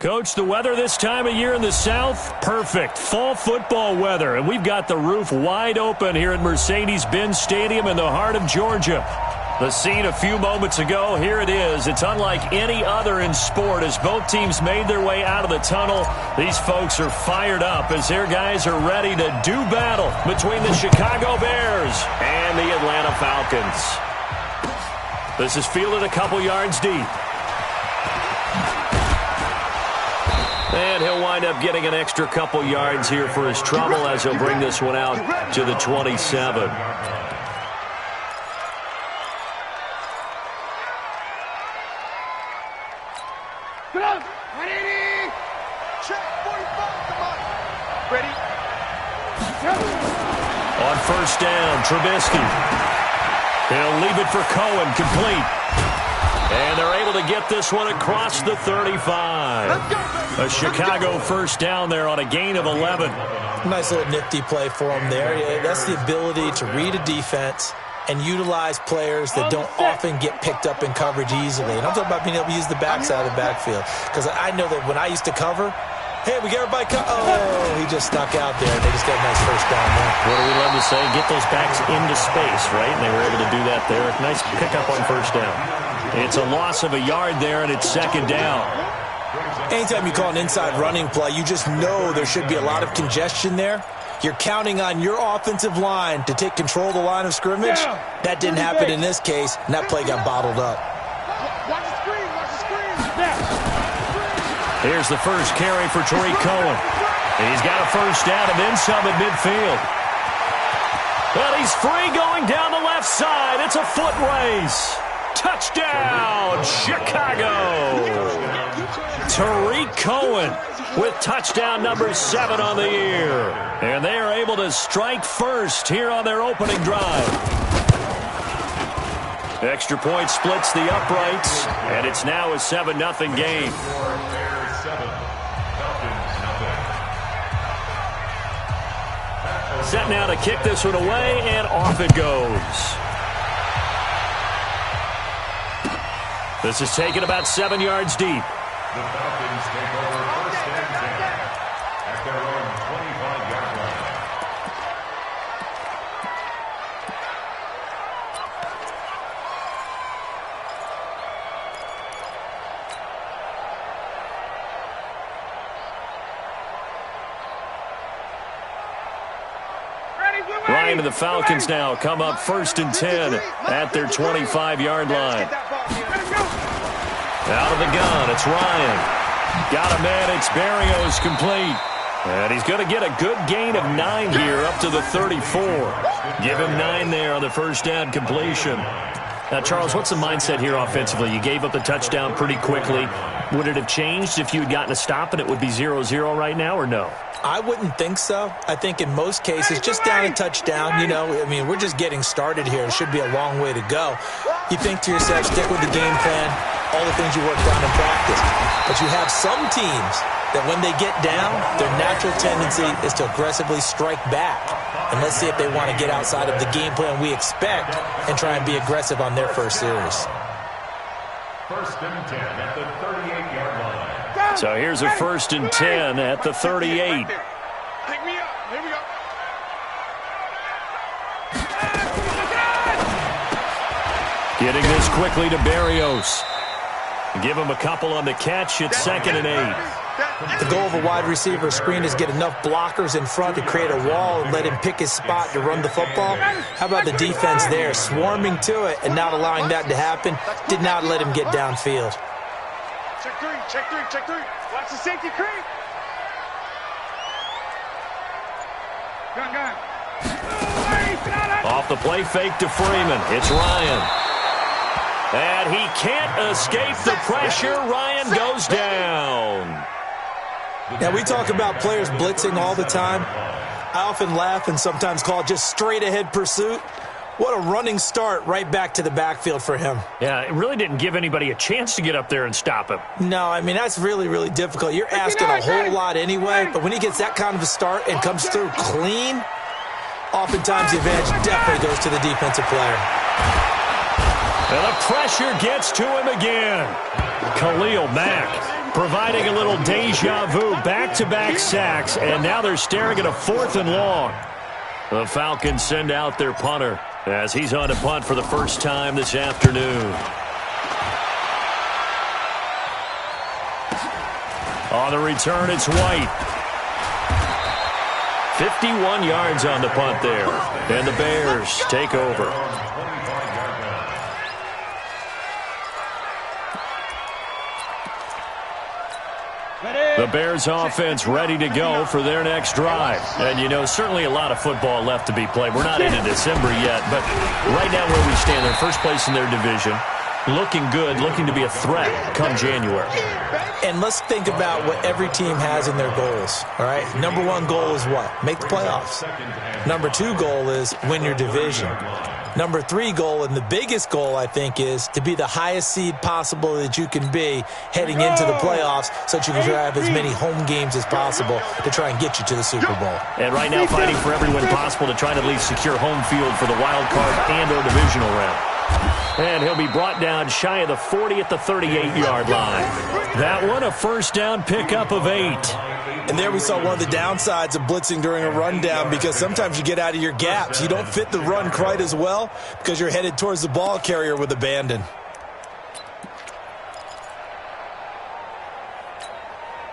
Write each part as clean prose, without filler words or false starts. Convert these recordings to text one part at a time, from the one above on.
Coach, the weather this time of year in the South, perfect. Fall football weather, and we've got the roof wide open here at Mercedes-Benz Stadium in the heart of Georgia. The scene a few moments ago, here it is. It's unlike any other in sport as both teams made their way out of the tunnel. These folks are fired up as their guys are ready to do battle between the Chicago Bears and the Atlanta Falcons. This is fielded a couple yards deep. And he'll wind up getting an extra couple yards here for his trouble as he'll bring this one out to the 27. Ready? On first down, Trubisky. He'll leave it for Cohen, complete. And they're able to get this one across the 35. A Chicago first down there on a gain of 11. Nice little nifty play for him there. That's the ability to read a defense and utilize players that don't often get picked up in coverage easily. And I'm talking about being able to use the backside of the backfield. Because I know that when I used to cover, hey, we get everybody oh, he just stuck out there, and they just got a nice first down there. What do we love to say? Get those backs into space, right? And they were able to do that there. Nice pickup on first down. It's a loss of a yard there, and it's second down. Anytime you call an inside running play, you just know there should be a lot of congestion there. You're counting on your offensive line to take control of the line of scrimmage. That didn't happen in this case, and that play got bottled up. Watch the screen, watch the screen. Here's the first carry for Tariq Cohen. And he's got a first down and then some at midfield. Well, he's free going down the left side. It's a foot race. Touchdown, Chicago. Tariq Cohen with touchdown number 7 on the year. And they are able to strike first here on their opening drive. Extra point splits the uprights, and it's now a 7-0 game. Set now to kick this one away, and off it goes. This is taken about 7 yards deep. The Falcons take over first and 10 at their own 25-yard line. Ryan and the Falcons now come up first and 10 at their 25-yard line. Out of the gun, it's Ryan. Got a man, it's Berrios complete. And he's going to get a good gain of 9 here up to the 34. Give him 9 there on the first down completion. Now, Charles, what's the mindset here offensively? You gave up the touchdown pretty quickly. Would it have changed if you had gotten a stop and it would be 0-0 right now, or no? I wouldn't think so. I think in most cases, just down a touchdown, we're just getting started here. It should be a long way to go. You think to yourself, stick with the game plan, all the things you worked on in practice. But you have some teams that when they get down, their natural tendency is to aggressively strike back. And let's see if they want to get outside of the game plan we expect and try and be aggressive on their first series. First and 10 at the 38-yard line. So here's a first and 10 at the 38. Pick me up. Here we go. Getting this quickly to Berrios. Give him a couple on the catch. It's second and 8. The goal of a wide receiver screen is get enough blockers in front to create a wall and let him pick his spot to run the football. How about the defense there, swarming to it and not allowing that to happen? Did not let him get downfield. Check three. Watch the safety creep. Gun. Off the play fake to Freeman. It's Ryan. And he can't escape the pressure. Ryan goes down. Now, we talk about players blitzing all the time. I often laugh and sometimes call it just straight-ahead pursuit. What a running start right back to the backfield for him. Yeah, it really didn't give anybody a chance to get up there and stop him. No, that's really, really difficult. You're asking a whole lot anyway, but when he gets that kind of a start and comes through clean, oftentimes the advantage definitely goes to the defensive player. And the pressure gets to him again. Khalil Mack providing a little deja vu, back-to-back sacks, and now they're staring at a 4th and long. The Falcons send out their punter as he's on to punt for the first time this afternoon. On the return, it's White. 51 yards on the punt there, and the Bears take over. The Bears offense ready to go for their next drive. And, you know, certainly a lot of football left to be played. We're not into December yet, but right now where we stand, they're first place in their division. Looking good, looking to be a threat come January. And let's think about what every team has in their goals, all right? Number 1 goal is what? Make the playoffs. Number 2 goal is win your division. Number 3 goal, and the biggest goal, I think, is to be the highest seed possible that you can be heading into the playoffs so that you can have as many home games as possible to try and get you to the Super Bowl. And right now fighting for every win possible to try to at least secure home field for the wild card and or divisional round. And he'll be brought down shy of the 40 at the 38-yard line. That one, a first down pickup of 8. And there we saw one of the downsides of blitzing during a rundown, because sometimes you get out of your gaps. You don't fit the run quite as well because you're headed towards the ball carrier with abandon.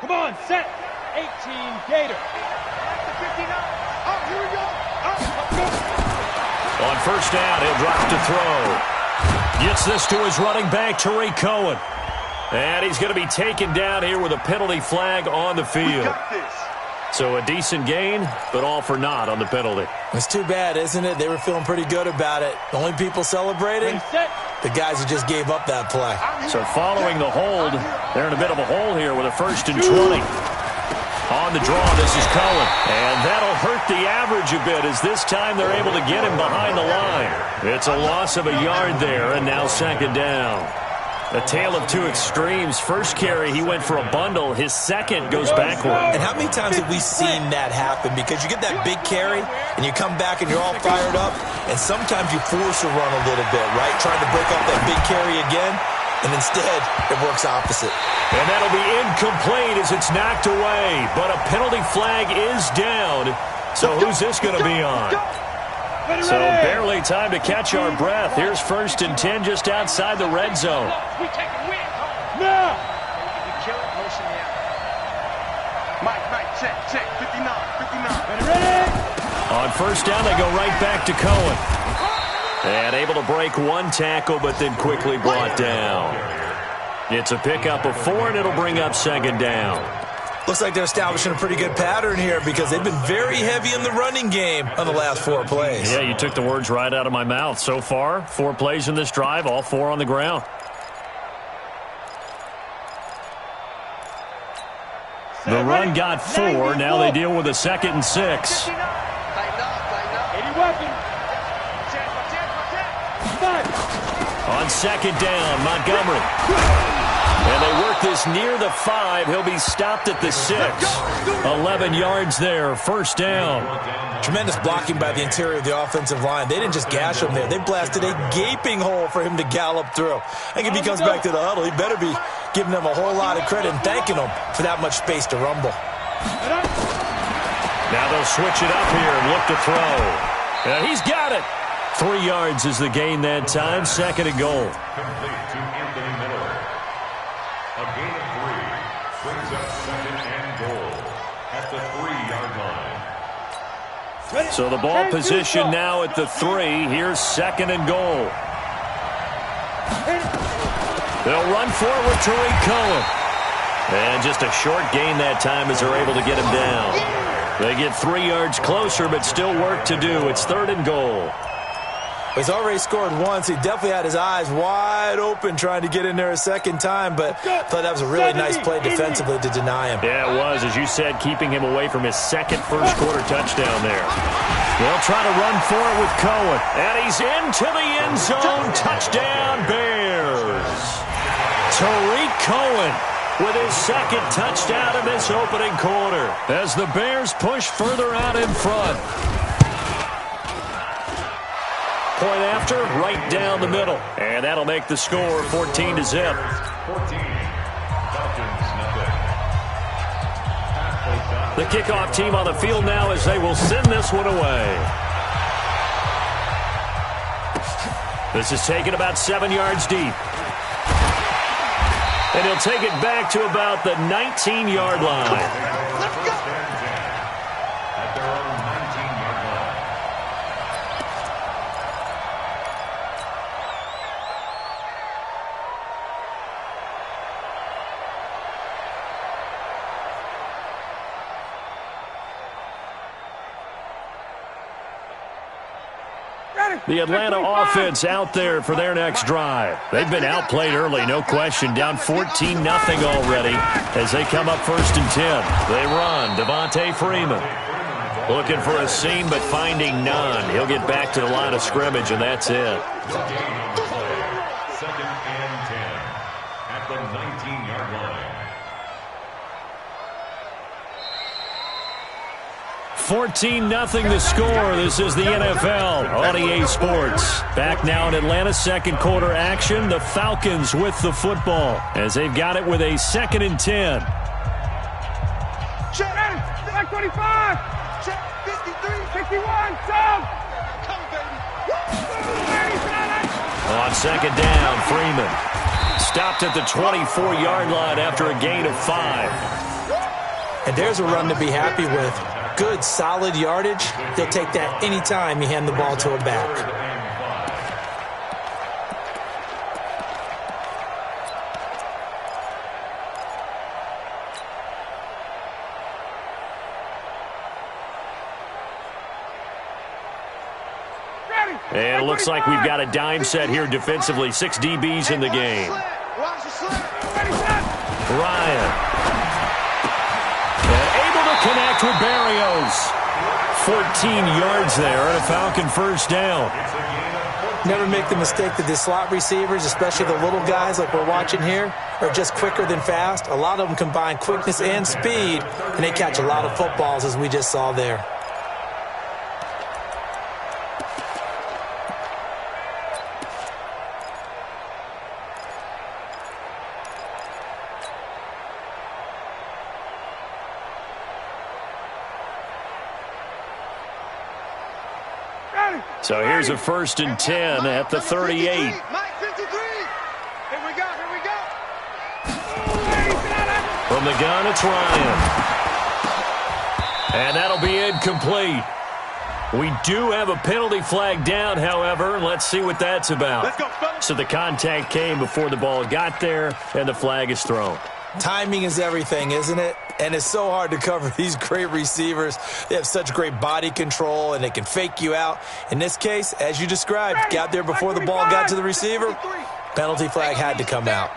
Come on, set. 18, Gator. On first down, he'll drop to throw. Gets this to his running back, Tariq Cohen. And he's going to be taken down here with a penalty flag on the field. So a decent gain, but all for naught on the penalty. It's too bad, isn't it? They were feeling pretty good about it. The only people celebrating, the guys who just gave up that play. So following the hold, they're in a bit of a hole here with a 1st and 20. On the draw, this is Cohen. And that'll hurt the average a bit, as this time they're able to get him behind the line. It's a loss of a yard there, and now 2nd down. A tale of two extremes. First carry, he went for a bundle. His second goes backward. And how many times have we seen that happen? Because you get that big carry, and you come back and you're all fired up, and sometimes you force a run a little bit, right? Trying to break off that big carry again. And instead, it works opposite. And that'll be incomplete as it's knocked away. But a penalty flag is down. So who's this going to be on? So barely time to catch our breath. Here's 1st and 10 just outside the red zone. Now! Mike, check. 59. Ready? On first down, they go right back to Cohen. And able to break one tackle, but then quickly brought down. It's a pickup of 4, and it'll bring up 2nd down. Looks like they're establishing a pretty good pattern here, because they've been very heavy in the running game on the last 4 plays. Yeah, you took the words right out of my mouth. So far, 4 plays in this drive, all 4 on the ground. The run got 4. Now they deal with a 2nd and 6. On 2nd down, Montgomery. And they work this near the 5. He'll be stopped at the 6. 11 yards there, 1st down. Tremendous blocking by the interior of the offensive line. They didn't just gash him there. They blasted a gaping hole for him to gallop through. I think if he comes back to the huddle, he better be giving them a whole lot of credit and thanking them for that much space to rumble. Now they'll switch it up here and look to throw. And he's got it. 3 yards is the gain that time. 2nd and goal. Complete to Anthony Miller. A gain of 3 brings up 2nd and goal at the 3-yard line. So the ball position now at the 3. Here's 2nd and goal. They'll run forward with Tariq Cohen. And just a short gain that time as they're able to get him down. They get 3 yards closer, but still work to do. It's 3rd and goal. He's already scored once. He definitely had his eyes wide open trying to get in there a 2nd time, but I thought that was a really nice play defensively to deny him. Yeah, it was, as you said, keeping him away from his 2nd first-quarter touchdown there. They'll try to run for it with Cohen, and he's into the end zone. Touchdown, Bears. Tariq Cohen with his 2nd touchdown in this opening quarter as the Bears push further out in front. Point after, right down the middle. And that'll make the score 14-0. 14. Falcons, nothing. The kickoff team on the field now as they will send this one away. This is taken about 7 yards deep. And he'll take it back to about the 19-yard line. At their own 19-yard line. The Atlanta offense out there for their next drive. They've been outplayed early, no question. Down 14-0 already as they come up 1st and 10. They run. Devontae Freeman looking for a seam but finding none. He'll get back to the line of scrimmage, and that's it. 2nd and 10 at the 19-yard line. 14-0 the score. This is the NFL on EA Sports. Back now in Atlanta, second quarter action. The Falcons with the football as they've got it with a 2nd and 10. Check. Check 25. Check 53. 51. Come, baby. On 2nd down, Freeman stopped at the 24-yard line after a gain of 5. And there's a run to be happy with. Good, solid yardage. They'll take that anytime you hand the ball to a back. And it looks like we've got a dime set here defensively. 6 DBs in the game. Ryan. And able to connect with Barrios. 14 yards there and a Falcon 1st down. Never make the mistake that the slot receivers, especially the little guys like we're watching here, are just quicker than fast. A lot of them combine quickness and speed, and they catch a lot of footballs as we just saw there. So here's a 1st and 10 at the 38. Mike 53. Here we go. From the gun, it's Ryan. And that'll be incomplete. We do have a penalty flag down, however. Let's see what that's about. Let's go, fellas. So the contact came before the ball got there, and the flag is thrown. Timing is everything, isn't it? And it's so hard to cover these great receivers. They have such great body control, and they can fake you out. In this case, as you described, got there before the ball got to the receiver. Penalty flag had to come out.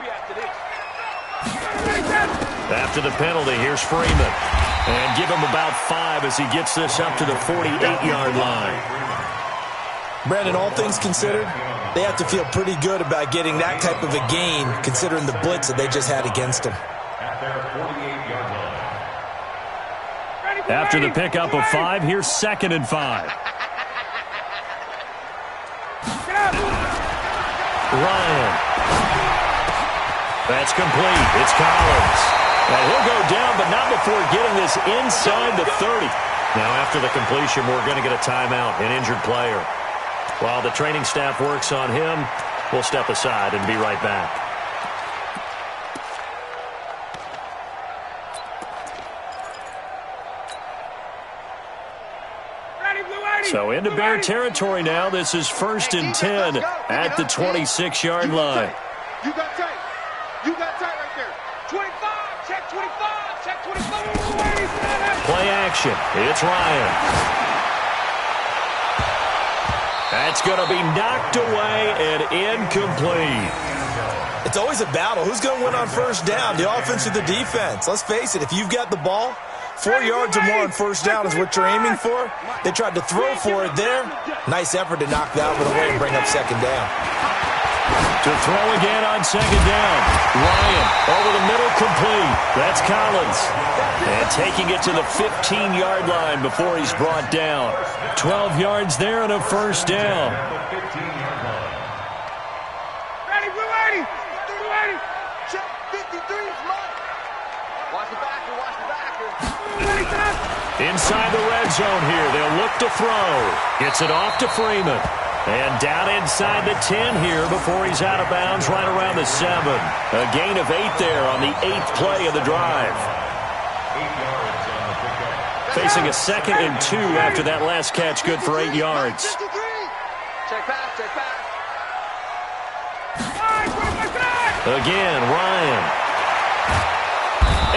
After the penalty, here's Freeman. And give him about 5 as he gets this up to the 48-yard line. Brandon, all things considered, they have to feel pretty good about getting that type of a gain, considering the blitz that they just had against them. At their 48-yard line. After the pickup of 5, here's 2nd and 5. Ryan. That's complete. It's Collins. And he'll go down, but not before getting this inside the 30. Now, after the completion, we're going to get a timeout, an injured player. While the training staff works on him, we'll step aside and be right back. So into Bear territory now. This is 1st and 10 at the 26-yard line. You got tight. You got tight right there. 25. Check 25. Check 25. Play action. It's Ryan. That's going to be knocked away and incomplete. It's always a battle. Who's going to win on 1st down, the offense or the defense? Let's face it, if you've got the ball, 4 yards or more on 1st down is what you're aiming for. They tried to throw for it there. Nice effort to knock that one away and bring up 2nd down. To throw again on 2nd down. Ryan over the middle, complete. That's Collins. And taking it to the 15-yard line before he's brought down. 12 yards there and a 1st down. Ready, Blue 80. Blue 80. Check 53 is mine. Watch the backer. Watch the backer. Inside the red zone here. They'll look to throw. Gets it off to Freeman. And down inside the 10 here before he's out of bounds right around the 7. A gain of 8 there on the 8th play of the drive. 8 yards on the pickup. Facing a 2nd and 2 after that last catch, good for 8 yards. Check back, check back. Again, Ryan.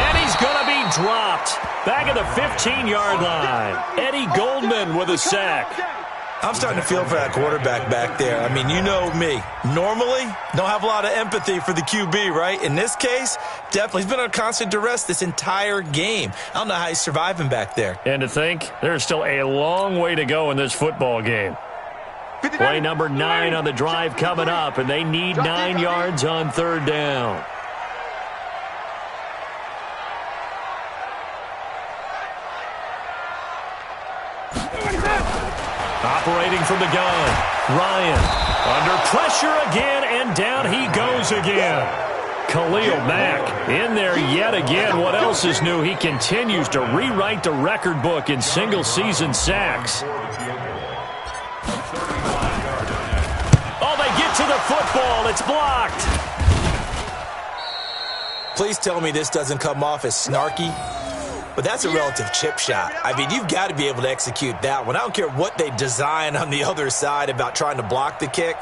And he's going to be dropped. Back at the 15-yard line. Eddie Goldman with a sack. I'm starting to feel for that quarterback back there. I mean, you know me. Normally, don't have a lot of empathy for the QB, right? In this case, definitely. He's been under constant duress this entire game. I don't know how he's surviving back there. And to think, there's still a long way to go in this football game. Play number 9 on the drive coming up, and they need 9 yards on 3rd down. Operating from the gun, Ryan under pressure again, and down he goes again. Khalil Mack in there yet again. What else is new? He continues to rewrite the record book in single-season sacks. Oh, they get to the football. It's blocked. Please tell me this doesn't come off as snarky. But that's a relative chip shot. I mean, you've got to be able to execute that one. I don't care what they design on the other side about trying to block the kick.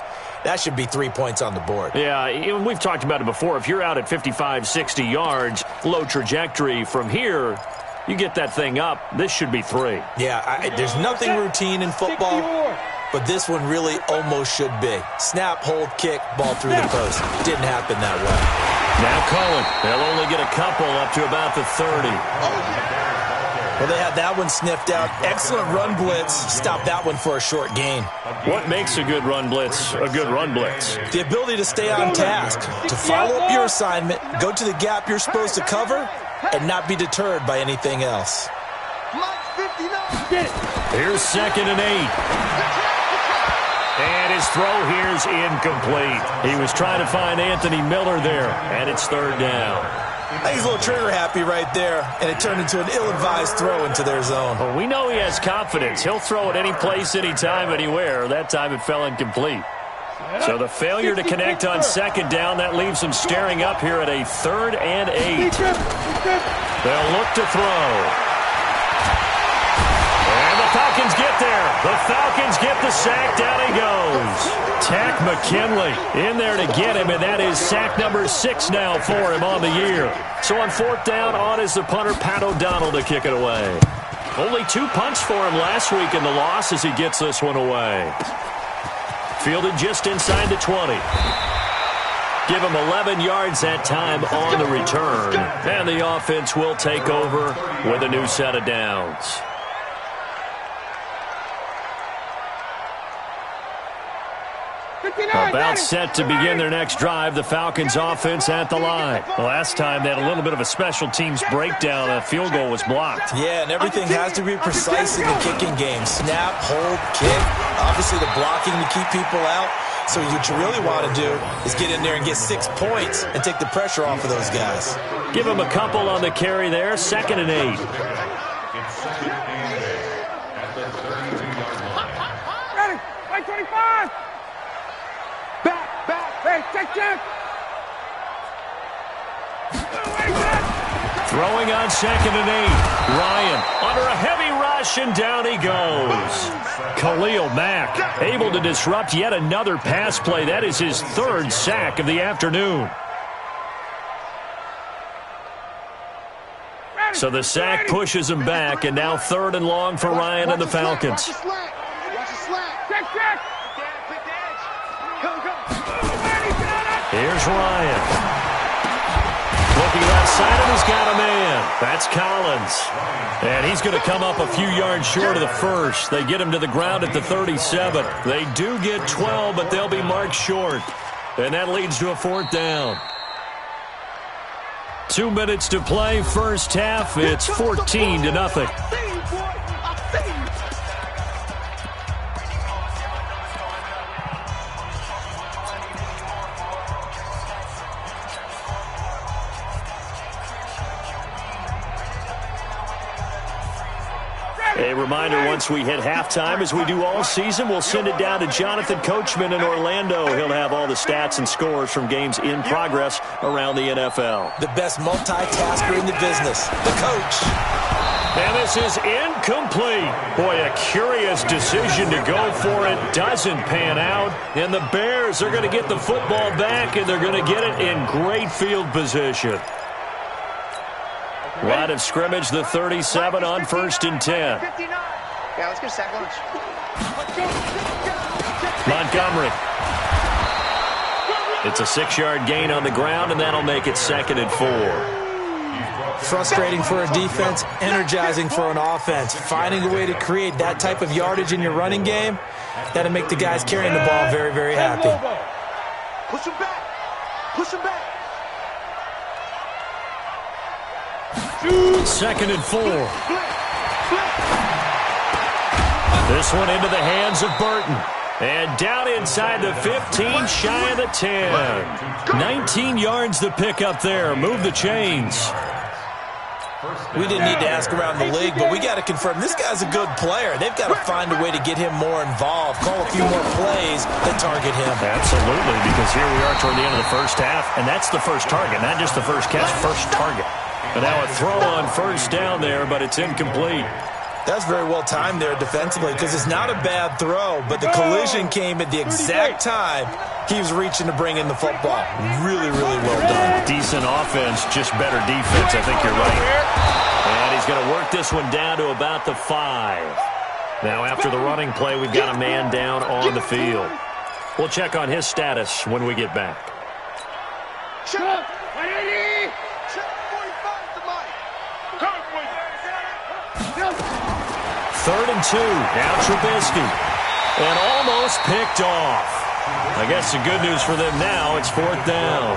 That should be 3 points on the board. Yeah, we've talked about it before. If you're out at 55, 60 yards, low trajectory from here, you get that thing up, this should be 3. Yeah, there's nothing routine in football, but this one really almost should be. Snap, hold, kick, ball through the post. Didn't happen that way. Now Cohen, they'll only get a couple up to about the 30. Well, they had that one sniffed out. Excellent run blitz. Stop that one for a short gain. What makes a good run blitz a good run blitz? The ability to stay on task, to follow up your assignment, go to the gap you're supposed to cover, and not be deterred by anything else. Here's 2nd and 8. And his throw here's incomplete. He was trying to find Anthony Miller there, and it's 3rd down. I think he's a little trigger happy right there, and it turned into an ill-advised throw into their zone. Well, we know he has confidence. He'll throw it any place, anytime, anywhere. That time it fell incomplete. So the failure to connect on 2nd down, that leaves him staring up here at a 3rd and 8. They'll look to throw. And the Falcons get there. The Falcons get the sack. Down he goes. Tack McKinley in there to get him, and that is sack number 6 now for him on the year. So on 4th down, on is the punter, Pat O'Donnell, to kick it away. Only 2 punts for him last week in the loss as he gets this one away. Fielded just inside the 20. Give him 11 yards that time on the return. And the offense will take over with a new set of downs. About set to begin their next drive, the Falcons offense at the line. Last time they had a little bit of a special teams breakdown. A field goal was blocked. Yeah, and everything has to be precise in the kicking game. Snap, hold, kick. Obviously the blocking to keep people out. So what you really want to do is get in there and get 6 points and take the pressure off of those guys. Give them a couple on the carry there. 2nd and 8. It's 2nd and 8 at the 32-yard line. Ready, play 25. Back, hey, check. Throwing on 2nd and 8. Ryan under a heavy rush, and down he goes. Khalil Mack able to disrupt yet another pass play. That is his 3rd sack of the afternoon. So the sack pushes him back, and now 3rd and long for Ryan and the Falcons. Watch the slack. Check. Here's Ryan. Looking outside him, he's got a man. That's Collins. And he's going to come up a few yards short of the first. They get him to the ground at the 37. They do get 12, but they'll be marked short. And that leads to a 4th down. 2 minutes to play, first half. It's 14-0. A reminder, once we hit halftime, as we do all season, we'll send it down to Jonathan Coachman in Orlando. He'll have all the stats and scores from games in progress around the NFL. The best multitasker in the business, the coach. And this is incomplete. Boy, a curious decision to go for it. Doesn't pan out. And the Bears are going to get the football back, and they're going to get it in great field position. Line of scrimmage, the 37 on 1st and 10. Yeah, let's get a sack lunch. Montgomery. It's a 6-yard gain on the ground, and that'll make it 2nd and 4. Frustrating for a defense, energizing for an offense. Finding a way to create that type of yardage in your running game, that'll make the guys carrying the ball very, very happy. Push him back. Push him back. 2nd and 4. This one into the hands of Burton. And down inside the 15, shy of the 10. 19 yards to pick up there. Move the chains. We didn't need to ask around the league, but we got to confirm this guy's a good player. They've got to find a way to get him more involved, call a few more plays that target him. Absolutely, because here we are toward the end of the first half, and that's the first target, not just the first catch, first target. And now a throw on 1st down there, but it's incomplete. That's very well timed there defensively because it's not a bad throw, but the collision came at the exact time he was reaching to bring in the football. Really, really well done. Decent offense, just better defense. I think you're right. And he's going to work this one down to about the 5. Now after the running play, we've got a man down on the field. We'll check on his status when we get back. Check 45 to Mike. 3rd and 2. Now Trubisky. And almost picked off. I guess the good news for them now, it's 4th down.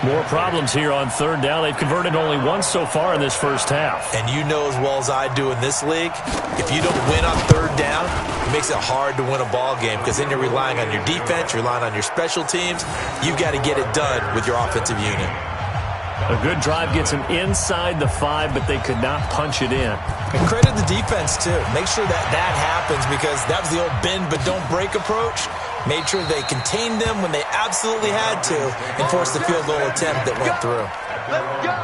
More problems here on 3rd down. They've converted only once so far in this first half. And you know as well as I do in this league, if you don't win on 3rd down, it makes it hard to win a ball game because then you're relying on your defense, you're relying on your special teams. You've got to get it done with your offensive unit. A good drive gets them inside the 5, but they could not punch it in. And credit the defense, too. Make sure that happens because that was the old bend but don't break approach. Made sure they contained them when they absolutely had to and forced the field goal attempt that went through. Let's go.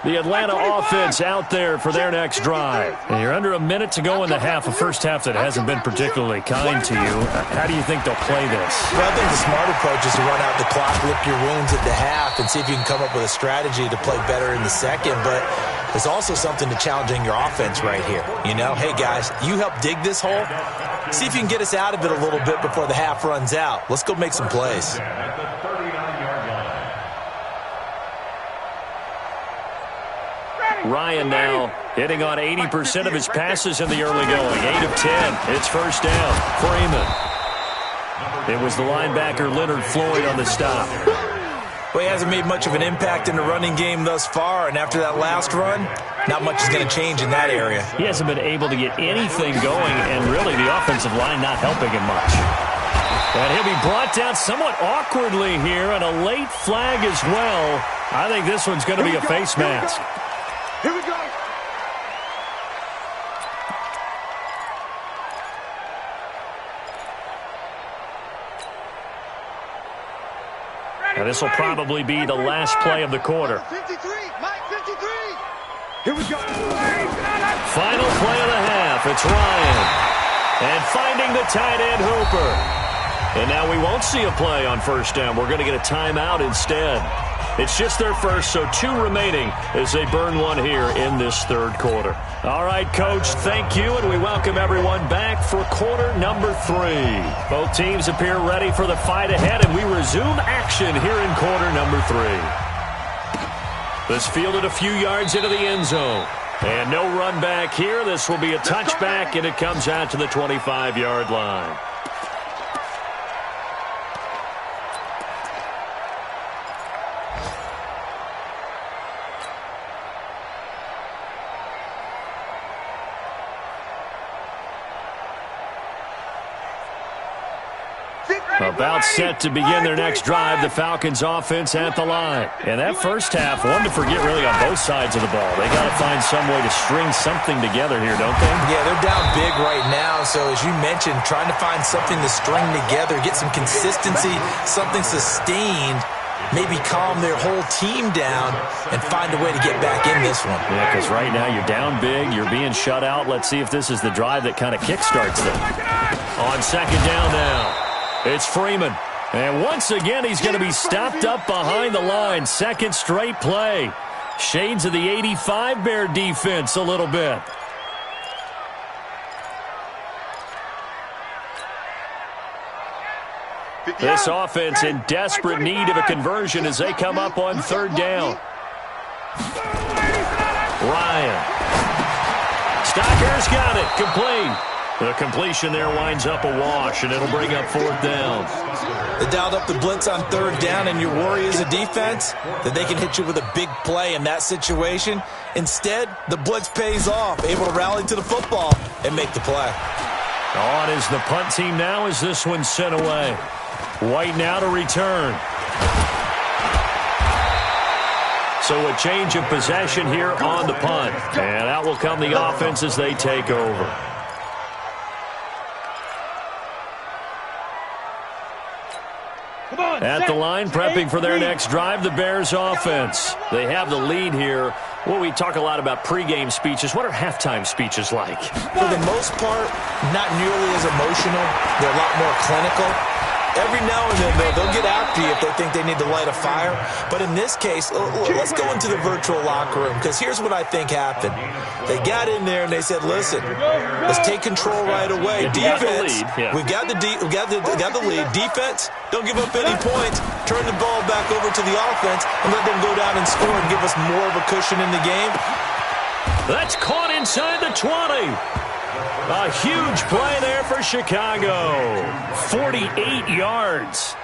The Atlanta offense out there for their next drive. And you're under a minute to go in the half, a first half that hasn't been particularly kind to you. How do you think they'll play this? Well, I think the smart approach is to run out the clock, lick your wounds at the half, and see if you can come up with a strategy to play better in the second. But there's also something to challenging your offense right here. You know, hey, guys, you help dig this hole. See if you can get us out of it a little bit before the half runs out. Let's go make some plays. Ryan now hitting on 80% of his passes in the early going. 8 of 10. It's 1st down. Freeman. It was the linebacker Leonard Floyd on the stop. Well, he hasn't made much of an impact in the running game thus far, and after that last run, not much is going to change in that area. He hasn't been able to get anything going, and really the offensive line not helping him much. And he'll be brought down somewhat awkwardly here, and a late flag as well. I think this one's going to be a face mask. Here we go. Now this will probably be the last play of the quarter. 53, Mike 53. Here we go. Final play of the half. It's Ryan. And finding the tight end Hooper. And now we won't see a play on 1st down. We're going to get a timeout instead. It's just their first, so 2 remaining as they burn one here in this 3rd quarter. All right, Coach, thank you, and we welcome everyone back for quarter number 3. Both teams appear ready for the fight ahead, and we resume action here in quarter number 3. This fielded a few yards into the end zone. And no run back here. This will be a touchback, and it comes out to the 25-yard line. About set to begin their next drive, the Falcons offense at the line. And that first half, one to forget really on both sides of the ball. They got to find some way to string something together here, don't they? Yeah, they're down big right now. So as you mentioned, trying to find something to string together, get some consistency, something sustained, maybe calm their whole team down and find a way to get back in this one. Yeah, because right now you're down big, you're being shut out. Let's see if this is the drive that kind of kickstarts them. On second down now. It's Freeman. And once again, he's going to be stopped up behind the line. Second straight play. Shades of the 85 Bear defense a little bit. This offense in desperate need of a conversion as they come up on third down. Ryan. Stocker's got it. Complete. The completion there winds up a wash, and it'll bring up fourth down. They dialed up the blitz on third down, and your worry as a defense that they can hit you with a big play in that situation. Instead, the blitz pays off, able to rally to the football and make the play. On is the punt team now as this one's sent away. White now to return. So a change of possession here on the punt. And out will come the offense as they take over. At the line, prepping for their next drive, the Bears offense. They have the lead here. Well, we talk a lot about pregame speeches. What are halftime speeches like? For the most part, not nearly as emotional. They're a lot more clinical. Every now and then, they'll get after you if they think they need to light a fire. But in this case, let's go into the virtual locker room, because here's what I think happened. They got in there and they said, listen, let's take control right away. Defense, we've got the lead. Defense, don't give up any points. Turn the ball back over to the offense and let them go down and score and give us more of a cushion in the game. That's caught inside the 20. A huge play there for Chicago. 48 yards.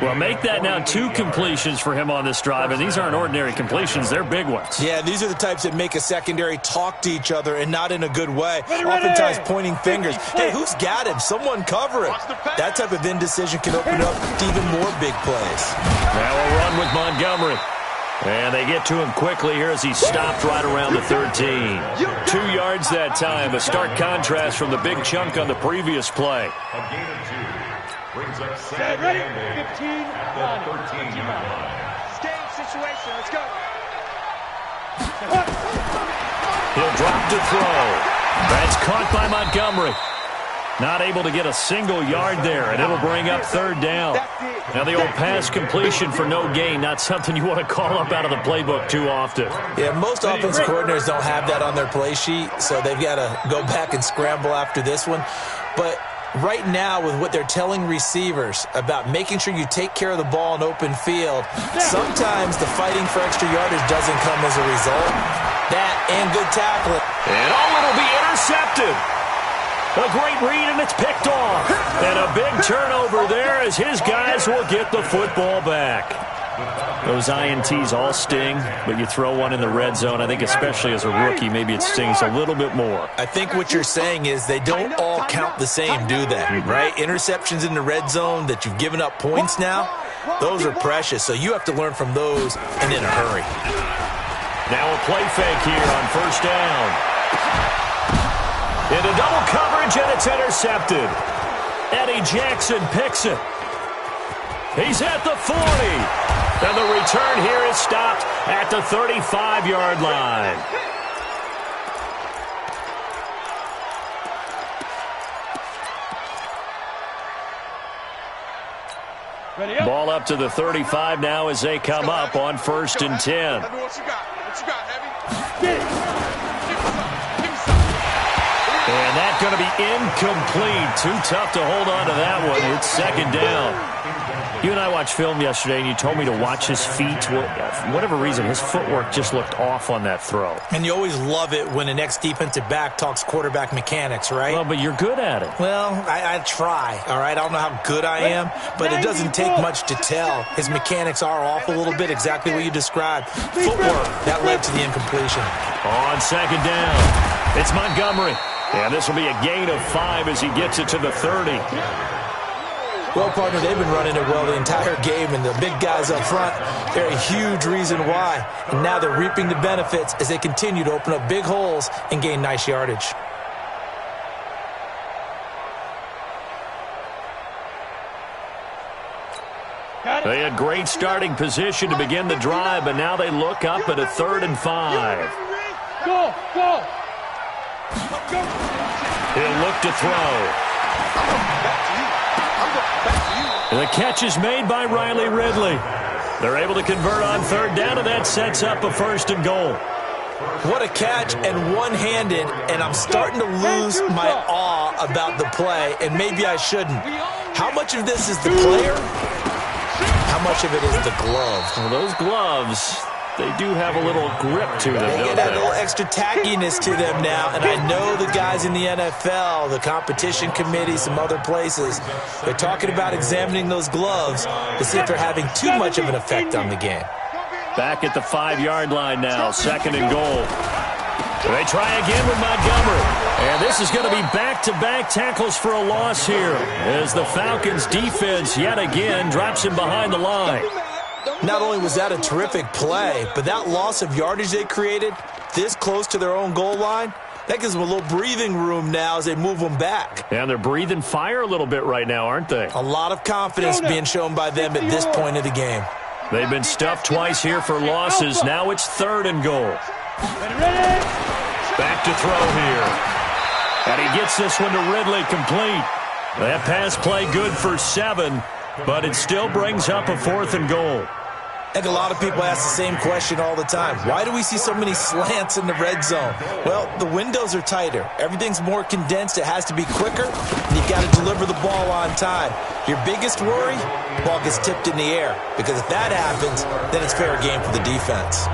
Well, make that now 2 completions for him on this drive, and these aren't ordinary completions. They're big ones. Yeah, these are the types that make a secondary talk to each other and not in a good way. Oftentimes pointing fingers. Hey, who's got him? Someone cover it. That type of indecision can open up to even more big plays. Now a run with Montgomery. And they get to him quickly here as he stopped right around the 13. 2 yards that time. A stark contrast from the big chunk on the previous play. A gain of 2. Brings up second ready? and 15 at the 13-yard line. Game situation. Let's go. He'll drop to throw. That's caught by Montgomery. Not able to get a single yard there, and it'll bring up third down. Now the old pass completion for no gain, not something you want to call up out of the playbook too often. Yeah, most offensive coordinators don't have that on their play sheet, so they've got to go back and scramble after this one. But right now, with what they're telling receivers about making sure you take care of the ball in open field, sometimes the fighting for extra yardage doesn't come as a result. That and good tackling. And it'll be intercepted. A great read, and it's picked off. And a big turnover there as his guys will get the football back. Those INTs all sting, but you throw one in the red zone, I think especially as a rookie, maybe it stings a little bit more. I think what you're saying is they don't all count the same, do they? Right? Interceptions in the red zone that you've given up points now, those are precious. So you have to learn from those and in a hurry. Now a play fake here on first down. Into double coverage, and it's intercepted. Eddie Jackson picks it. He's at the 40. And the return here is stopped at the 35-yard line. Ball up to the 35 now as they come up on first and 10. What you got? What you got, Heavy? Get it. And that's going to be incomplete. Too tough to hold on to that one. It's second down. You and I watched film yesterday, and you told me to watch his feet. For whatever reason, his footwork just looked off on that throw. And you always love it when an ex-defensive back talks quarterback mechanics, right? Well, but you're good at it. Well, I try, all right? I don't know how good I am, but it doesn't take much to tell. His mechanics are off a little bit, exactly what you described. Footwork, that led to the incompletion. On second down, it's Montgomery. And this will be a gain of 5 as he gets it to the 30. Well, partner, they've been running it well the entire game, and the big guys up front, they're a huge reason why. And now they're reaping the benefits as they continue to open up big holes and gain nice yardage. They had great starting position to begin the drive, but now they look up at a 3rd and 5. Go! He'll look to throw. And the catch is made by Riley Ridley. They're able to convert on 3rd down, and that sets up a 1st and goal. What a catch, and one-handed, and I'm starting to lose my awe about the play, and maybe I shouldn't. How much of this is the player? How much of it is the glove? Well, those gloves, they do have a little grip to them, They don't get that they? little extra tackiness to them now, and I know the guys in the NFL, the competition committee, some other places, they're talking about examining those gloves to see if they're having too much of an effect on the game. Back at the 5-yard line now, 2nd and goal. They try again with Montgomery. And this is going to be back-to-back tackles for a loss here as the Falcons' defense yet again drops him behind the line. Not only was that a terrific play, but that loss of yardage they created this close to their own goal line, that gives them a little breathing room now as they move them back. And they're breathing fire a little bit right now, aren't they? A lot of confidence being shown by them at this point of the game. They've been stuffed twice here for losses. Now it's 3rd and goal. Back to throw here. And he gets this one to Ridley complete. That pass play good for 7, but it still brings up a 4th and goal. I think a lot of people ask the same question all the time. Why do we see so many slants in the red zone? Well, the windows are tighter. Everything's more condensed. It has to be quicker, and you've got to deliver the ball on time. Your biggest worry, the ball gets tipped in the air, because if that happens, then it's fair game for the defense.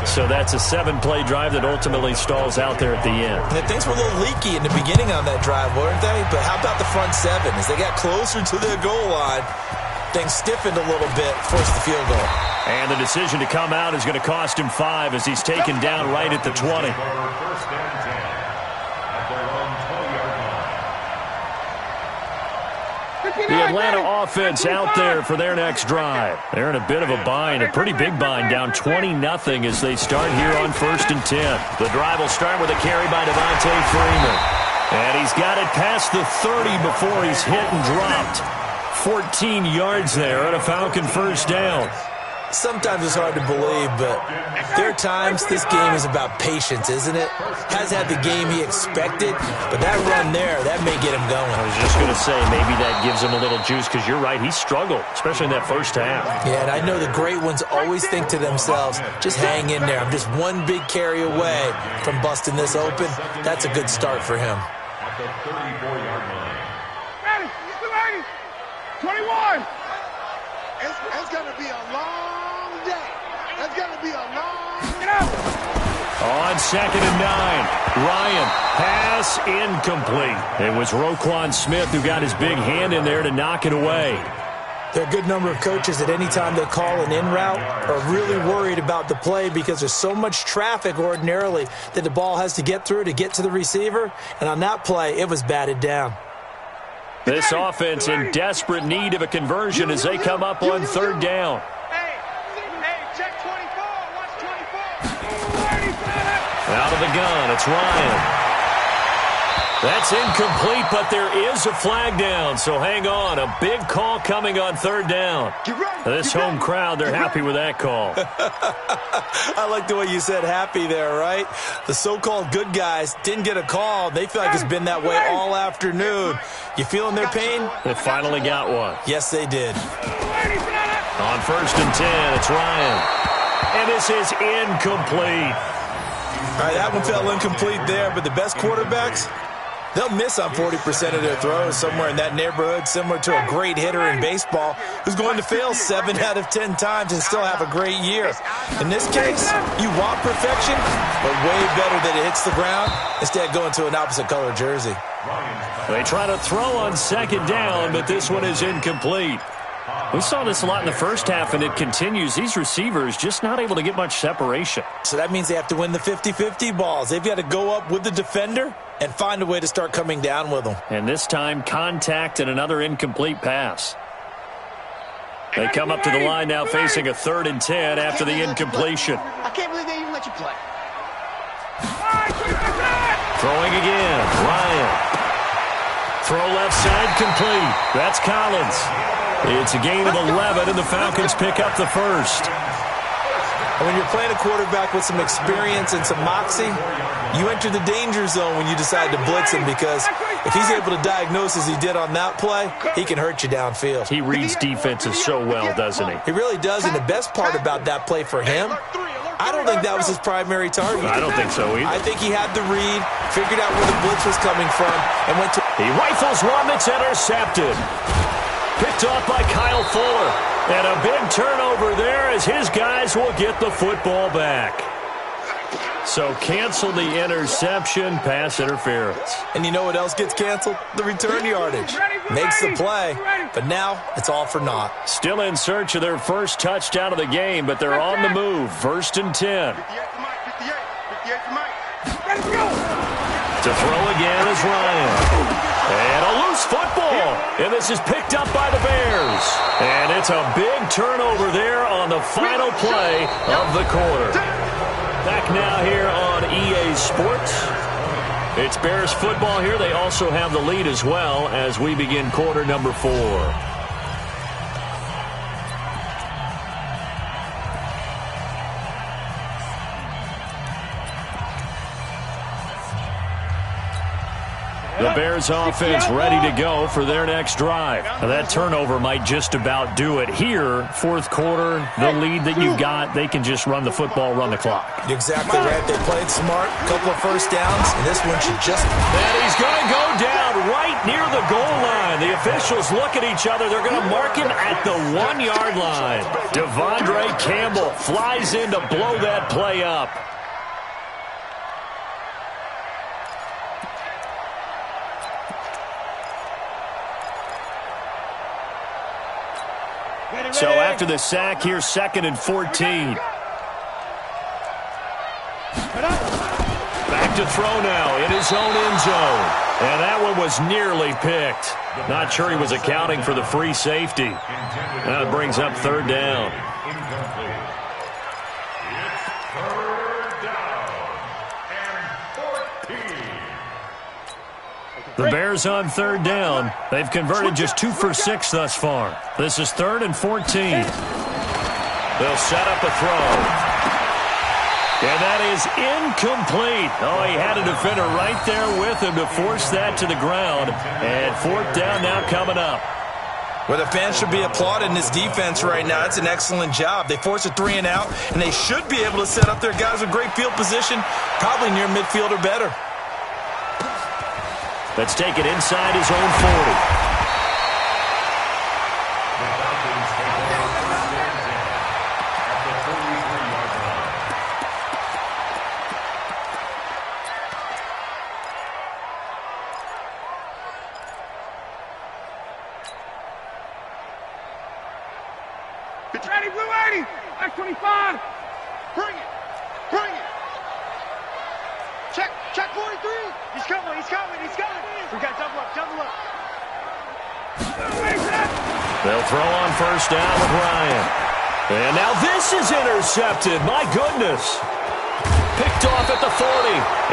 So that's a 7-play drive that ultimately stalls out there at the end. And things were a little leaky in the beginning on that drive, weren't they? But how about the front 7? As they got closer to their goal line, things stiffened a little bit, forced the field goal. And the decision to come out is going to cost him 5 as he's taken down right at the 20. The Atlanta offense out there for their next drive. They're in a bit of a bind, a pretty big bind, down 20-0 as they start here on 1st and 10. The drive will start with a carry by Devontae Freeman. And he's got it past the 30 before he's hit and dropped. 14 yards there on a Falcon 1st down. Sometimes it's hard to believe, but there are times this game is about patience, isn't it? Has had the game he expected, but that run there, that may get him going. I was just going to say, maybe that gives him a little juice, because you're right, he struggled, especially in that first half. Yeah, and I know the great ones always think to themselves, just hang in there. I'm just one big carry away from busting this open. That's a good start for him. At the 34-yard line. Ready, 21. It's going to be a long day. It's going to be a long day. On 2nd and 9, Ryan, pass incomplete. It was Roquan Smith who got his big hand in there to knock it away. There are a good number of coaches that any time they call an in route are really worried about the play because there's so much traffic ordinarily that the ball has to get through to get to the receiver. And on that play, it was batted down. This offense in desperate need of a conversion as they come up on 3rd down. Hey, check 24. Watch 24. Out of the gun, it's Ryan. That's incomplete, but there is a flag down, so hang on. A big call coming on 3rd down. This home crowd, they're happy with that call. I like the way you said happy there, right? The so-called good guys didn't get a call. They feel like it's been that way all afternoon. You feeling their pain? They finally got one. Yes, they did. On 1st and 10, it's Ryan. And this is incomplete. All right, that one fell incomplete there, but the best quarterbacks, they'll miss on 40% of their throws, somewhere in that neighborhood, similar to a great hitter in baseball who's going to fail 7 out of 10 times and still have a great year. In this case, you want perfection, but way better that it hits the ground instead of going to an opposite color jersey. They try to throw on 2nd down, but this one is incomplete. We saw this a lot in the first half, and it continues. These receivers just not able to get much separation. So that means they have to win the 50-50 balls. They've got to go up with the defender and find a way to start coming down with them. And this time, contact and another incomplete pass. They come up to the line now facing a 3rd and 10 after the incompletion. I can't believe they even let you play. Throwing again, Ryan. Throw left side complete. That's Collins. It's a gain of 11, and the Falcons pick up the first. And when you're playing a quarterback with some experience and some moxie, you enter the danger zone when you decide to blitz him, because if he's able to diagnose as he did on that play, he can hurt you downfield. He reads defenses so well, doesn't he? He really does, and the best part about that play for him, I don't think that was his primary target. I don't think so either. I think he had the read, figured out where the blitz was coming from, and went to... He rifles one that's intercepted. Picked off by Kyle Fuller. And a big turnover there as his guys will get the football back. So cancel the interception, pass interference. And you know what else gets canceled? The return yardage. Makes the play, but now it's all for naught. Still in search of their first touchdown of the game, but they're on the move. 1st and 10. 58 for Mike. To throw again is Ryan. And a loose football. And this is picked up by the Bears. And it's a big turnover there on the final play of the quarter. Back now here on EA Sports. It's Bears football here. They also have the lead as well as we begin quarter number 4. The Bears offense ready to go for their next drive. Now that turnover might just about do it here. 4th quarter, the lead that you got, they can just run the football, run the clock. You're exactly right. They played smart, couple of first downs, and this one should just... And he's going to go down right near the goal line. The officials look at each other. They're going to mark him at the 1-yard line. Devondre Campbell flies in to blow that play up. So after the sack here, 2nd and 14. Back to throw now in his own end zone. And that one was nearly picked. Not sure he was accounting for the free safety. That brings up 3rd down. The Bears on 3rd down. They've converted just 2 for 6 thus far. This is 3rd and 14. They'll set up a throw. And that is incomplete. Oh, he had a defender right there with him to force that to the ground. And 4th down now coming up. Well, the fans should be applauding this defense right now. It's an excellent job. They force a 3 and out, and they should be able to set up their guys with great field position, probably near midfield or better. Let's take it inside his own 40. Ready, blue 80. Back 25. Bring it. Bring it. Check 43. He's coming. We got double up. They'll throw on 1st down with Ryan. And now this is intercepted. My goodness. Picked off at the 40.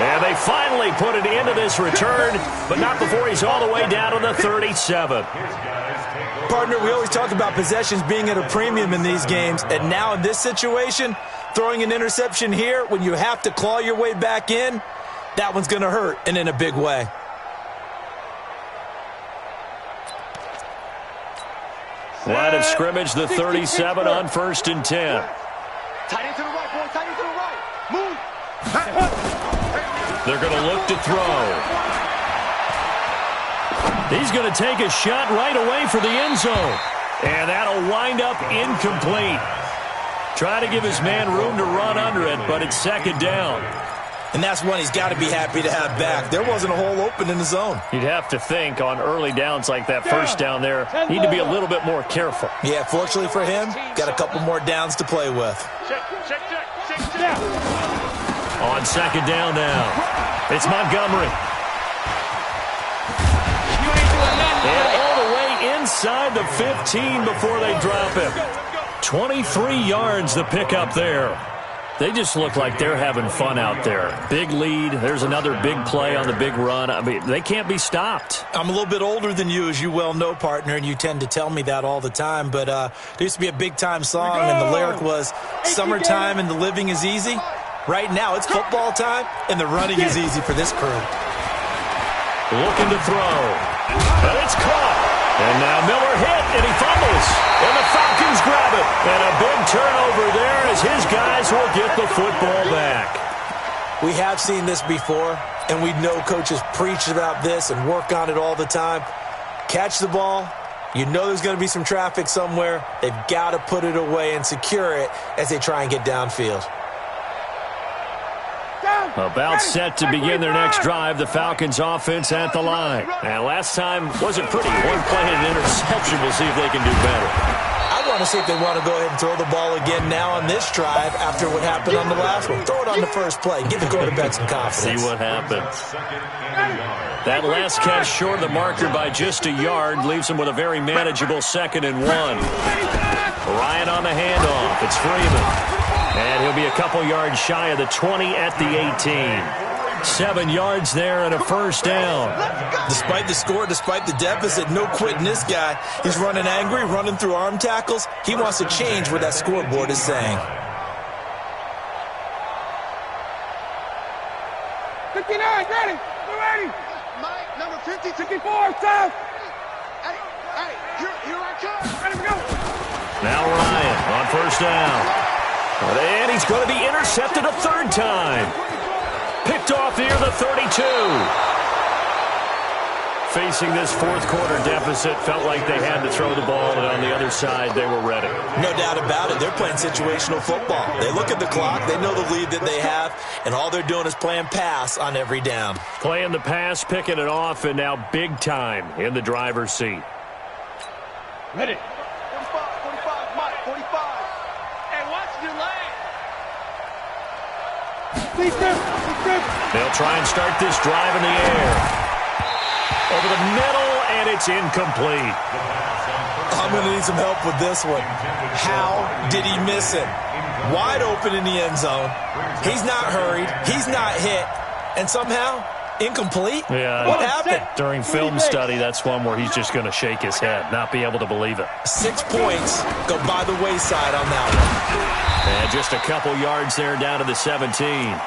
And they finally put it into this return, but not before he's all the way down to the 37. Partner, we always talk about possessions being at a premium in these games, and now in this situation, throwing an interception here when you have to claw your way back in, that one's going to hurt, and in a big way. Line of scrimmage, the 37 on 1st and 10. Tight end to the right, boy. Tight end to the right. Move. They're going to look to throw. He's going to take a shot right away for the end zone. And that'll wind up incomplete. Try to give his man room to run under it, but it's 2nd down. And that's one he's got to be happy to have back. There wasn't a hole open in the zone. You'd have to think on early downs like that first down there, need to be a little bit more careful. Yeah, fortunately for him, got a couple more downs to play with. On second down now, it's Montgomery. And all the way inside the 15 before they drop him. 23 yards the pickup there. They just look like they're having fun out there. Big lead. There's another big play on the big run. I mean, they can't be stopped. I'm a little bit older than you, as you well know, partner, and you tend to tell me that all the time. But there used to be a big-time song, and the lyric was, "Summertime and the living is easy." Right now, it's football time, and the running is easy for this crew. Looking to throw. And it's caught. And now Miller hit, and he fumbles. And the Falcons grab it. And a big turnover there as his guys will get the football back. We have seen this before, and we know coaches preach about this and work on it all the time. Catch the ball. You know there's going to be some traffic somewhere. They've got to put it away and secure it as they try and get downfield. About set to begin their next drive, the Falcons offense at the line. And last time wasn't pretty. One play and an interception. We'll see if they can do better. I want to see if they want to go ahead and throw the ball again now on this drive after what happened on the last one. Throw it on the first play. Give the quarterback some confidence. See what happens. That last catch short of the marker by just a yard leaves him with a very manageable 2nd and 1. Ryan on the handoff. It's Freeman. And he'll be a couple yards shy of the 20 at the 18. 7 yards there and a first down. Despite the score, despite the deficit, no quitting this guy. He's running angry, running through arm tackles. He wants to change what that scoreboard is saying. 59, ready. We're ready. Mike, number 50, 54, south. Hey, here I come. Ready to go. Now Ryan on first down. And he's going to be intercepted a 3rd time. Picked off near the 32. Facing this 4th quarter deficit, felt like they had to throw the ball, and on the other side, they were ready. No doubt about it. They're playing situational football. They look at the clock, they know the lead that they have, and all they're doing is playing pass on every down. Playing the pass, picking it off, and now big time in the driver's seat. Ready. 45, Mike, 45. Hey, watch your leg. They'll try and start this drive in the air. Over the middle, and it's incomplete. I'm going to need some help with this one. How did he miss it? Wide open in the end zone. He's not hurried. He's not hit. And somehow, incomplete? Yeah. What happened? During film study, that's one where he's just going to shake his head, not be able to believe it. 6 points go by the wayside on that one. And just a couple yards there down to the 17.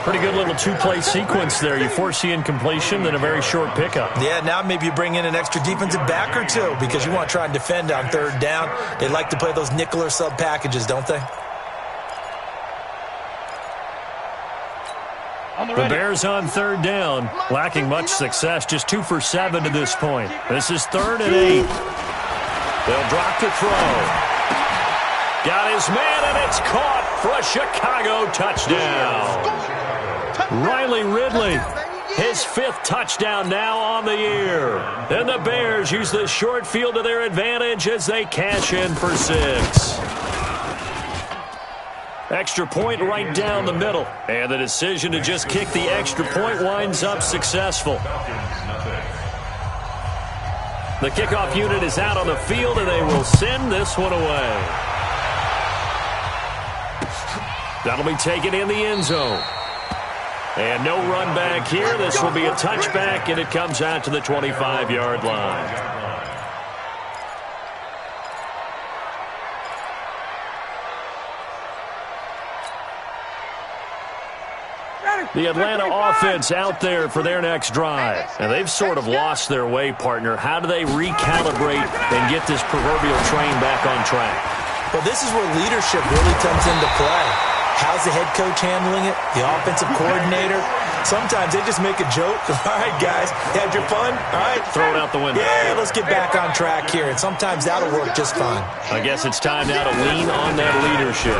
Pretty good little 2-play sequence there. You force the incompletion, then a very short pickup. Yeah, now maybe you bring in an extra defensive back or two because you want to try and defend on 3rd down. They like to play those nickel or sub packages, don't they? The Bears on 3rd down, lacking much success, just 2 for 7 to this point. This is 3rd and 8. They'll drop to throw. Got his man, and it's caught for a Chicago touchdown. Riley Ridley, his 5th touchdown now on the year. And the Bears use the short field to their advantage as they cash in for 6. Extra point right down the middle. And the decision to just kick the extra point winds up successful. The kickoff unit is out on the field, and they will send this one away. That'll be taken in the end zone. And no run back here. This will be a touchback, and it comes out to the 25-yard line. The Atlanta offense out there for their next drive. And they've sort of lost their way, partner. How do they recalibrate and get this proverbial train back on track? Well, this is where leadership really comes into play. How's the head coach handling it? The offensive coordinator? Sometimes they just make a joke. All right, guys, you had your fun? All right. Throw it out the window. Yeah, let's get back on track here. And sometimes that'll work just fine. I guess it's time now to lean on that leadership.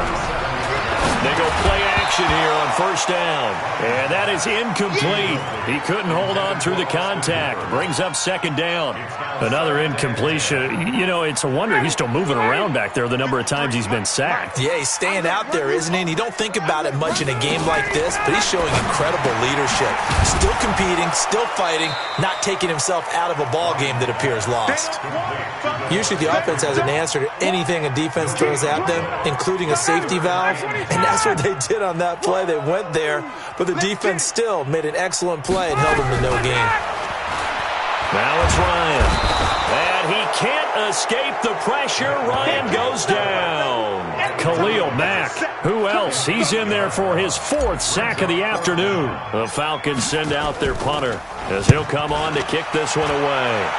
They go play action. action here on first down. And that is incomplete. He couldn't hold on through the contact. Brings up second down. Another incompletion. You know, it's a wonder he's still moving around back there the number of times he's been sacked. Yeah, he's staying out there, isn't he? And you don't think about it much in a game like this, but he's showing incredible leadership. Still competing, still fighting, not taking himself out of a ball game that appears lost. Usually the offense has an answer to anything a defense throws at them, including a safety valve, and that's what they did on that play. They went there, but the defense still made an excellent play and held them to no gain. Now it's Ryan. And he can't escape the pressure. Ryan goes down. Khalil Mack. Who else? He's in there for his 4th sack of the afternoon. The Falcons send out their punter as he'll come on to kick this one away.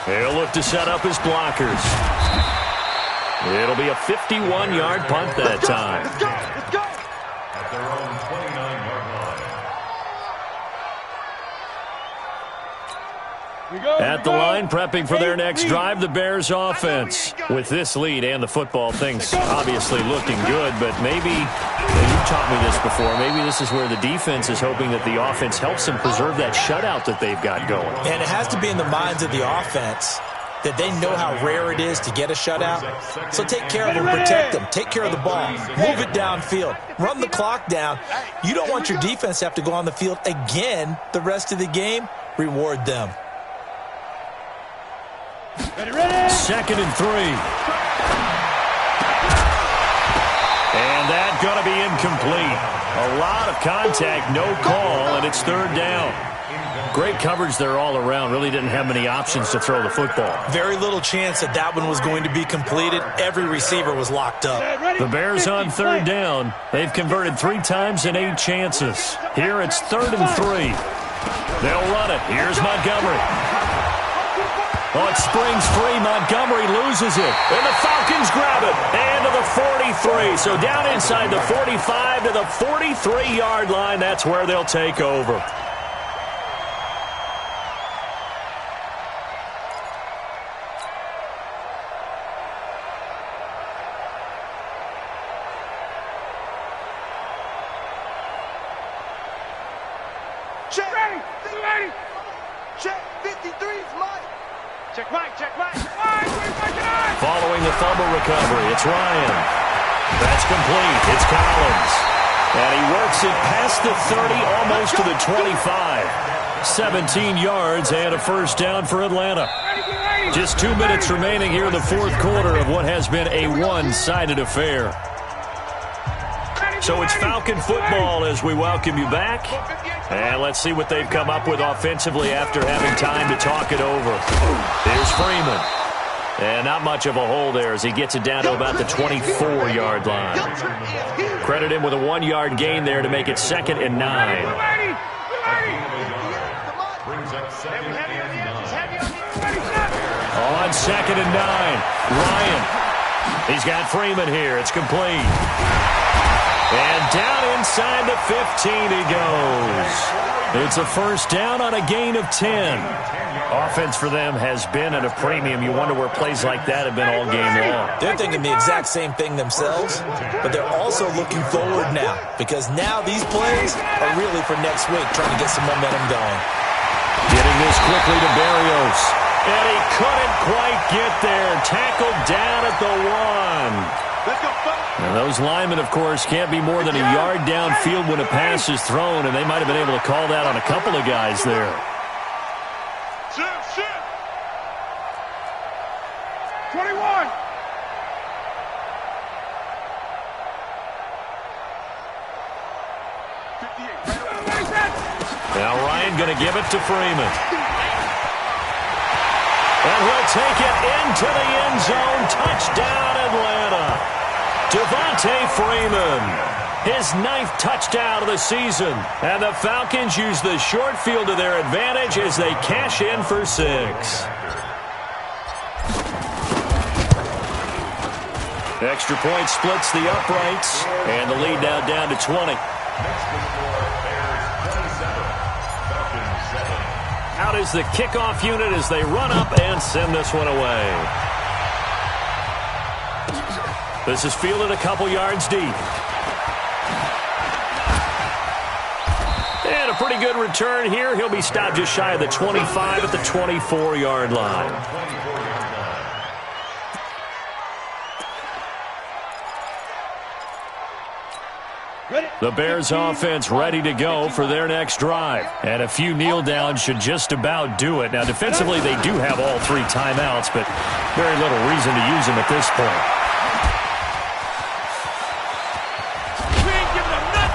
He'll look to set up his blockers. It'll be a 51-yard punt that time. At their own 29-yard line. At the line, prepping for their next drive, the Bears offense. With this lead and the football, things obviously looking good, but maybe, you taught me this before, maybe this is where the defense is hoping that the offense helps them preserve that shutout that they've got going. And it has to be in the minds of the offense that they know how rare it is to get a shutout. So take care of them, protect them, take care of the ball, move it downfield, run the clock down. You don't want your defense to have to go on the field again the rest of the game. Reward them. Second and 3. And that's going to be incomplete. A lot of contact, no call, and it's third down. Great coverage there all around. Really didn't have many options to throw the football. Very little chance that that one was going to be completed. Every receiver was locked up. The Bears on third down. They've converted 3 times in 8 chances. Here it's third and 3. They'll run it. Here's Montgomery. Oh, it springs free. Montgomery loses it. And the Falcons grab it. And to the 43. So down inside the 45 to the 43-yard line. That's where they'll take over. Check. Ready. Check. 53's Mike. Check Mike. Following the fumble recovery, it's Ryan. That's complete. It's Collins. And he works it past the 30, almost to the 25. 17 yards and a first down for Atlanta. Just 2 minutes remaining here in the fourth quarter of what has been a one-sided affair. So it's Falcon football as we welcome you back. And let's see what they've come up with offensively after having time to talk it over. Here's Freeman. And not much of a hole there as he gets it down to about the 24-yard line. Credit him with a 1-yard gain there to make it 2nd and 9. On 2nd and 9, Ryan. He's got Freeman here. It's complete. And down inside the 15 he goes. It's a first down on a gain of 10. Offense for them has been at a premium. You wonder where plays like that have been all game long. They're thinking the exact same thing themselves, but they're also looking forward now because now these plays are really for next week, trying to get some momentum going. Getting this quickly to Berrios. And he couldn't quite get there. Tackled down at the 1. And those linemen, of course, can't be more than a yard downfield when a pass is thrown, and they might have been able to call that on a couple of guys there. 21. Now Ryan going to give it to Freeman. And he'll take it into the end zone. Touchdown, Atlanta. Devontae Freeman, his 9th touchdown of the season. And the Falcons use the short field to their advantage as they cash in for 6. Extra point splits the uprights, and the lead now down to 20. Out is the kickoff unit as they run up and send this one away. This is fielded a couple yards deep. And a pretty good return here. He'll be stopped just shy of the 25 at the 24-yard line. The Bears offense ready to go for their next drive. And a few kneel downs should just about do it. Now, defensively, they do have all 3 timeouts, but very little reason to use them at this point.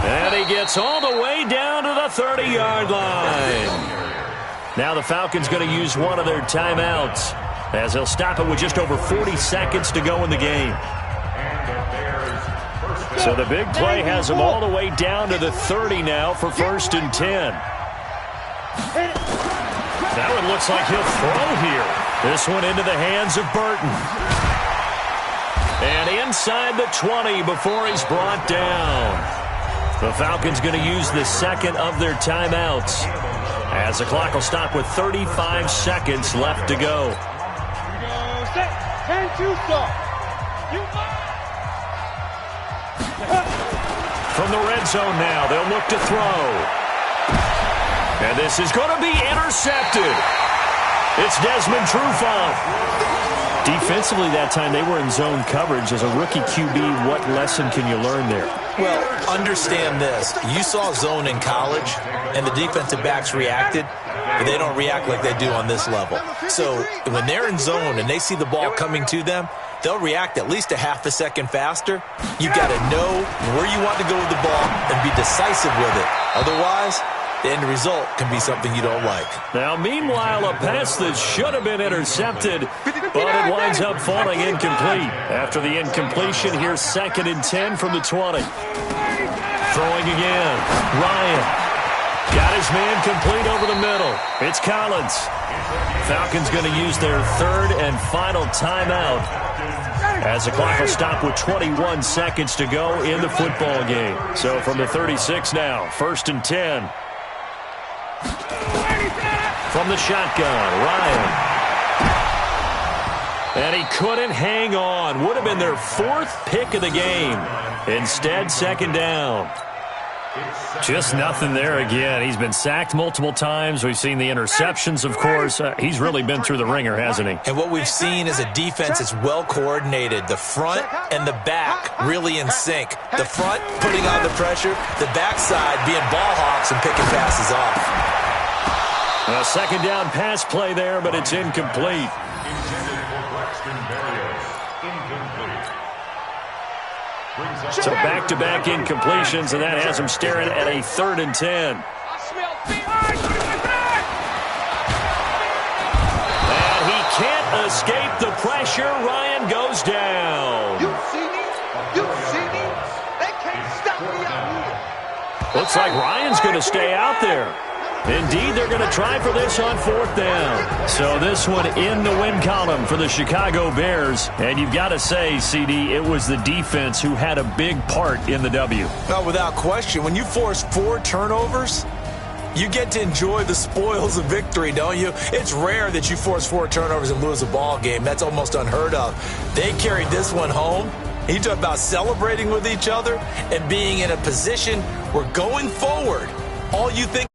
And he gets all the way down to the 30-yard line. Now the Falcons going to use one of their timeouts as they'll stop it with just over 40 seconds to go in the game. So the big play has them all the way down to the 30 now for 1st and 10. That one looks like he'll throw here. This one into the hands of Burton. And inside the 20 before he's brought down. The Falcons going to use the second of their timeouts as the clock will stop with 35 seconds left to go. From the red zone now, they'll look to throw. And this is going to be intercepted. It's Desmond Trufant. Defensively that time, they were in zone coverage. As a rookie QB, what lesson can you learn there? Well, understand this. You saw zone in college, and the defensive backs reacted, but they don't react like they do on this level. So when they're in zone and they see the ball coming to them, they'll react at least a half a second faster. You've got to know where you want to go with the ball and be decisive with it. Otherwise, the end result can be something you don't like. Now, meanwhile, a pass that should have been intercepted, but it winds up falling incomplete. After the incompletion, here's 2nd and 10 from the 20. Throwing again. Ryan got his man complete over the middle. It's Collins. Falcons going to use their 3rd and final timeout as the clock will stop with 21 seconds to go in the football game. So from the 36 now, 1st and 10. From the shotgun, Ryan. And he couldn't hang on. Would have been their 4th pick of the game. Instead, 2nd down. Just nothing there again. He's been sacked multiple times. We've seen the interceptions, of course. He's really been through the ringer, hasn't he? And what we've seen is a defense that's well coordinated. The front and the back really in sync. The front putting on the pressure. The backside being ball hawks and picking passes off. A 2nd down pass play there, but it's incomplete. So back-to-back incompletions, and that has him staring at a 3rd and 10. And he can't escape the pressure. Ryan goes down. You see me? You see me? They can't stop me out here. Looks like Ryan's going to stay out there. Indeed, they're going to try for this on 4th down. So this one in the win column for the Chicago Bears. And you've got to say, CD, it was the defense who had a big part in the W. Well, without question, when you force 4 turnovers, you get to enjoy the spoils of victory, don't you? It's rare that you force 4 turnovers and lose a ball game. That's almost unheard of. They carried this one home. You talk about celebrating with each other and being in a position where going forward, all you think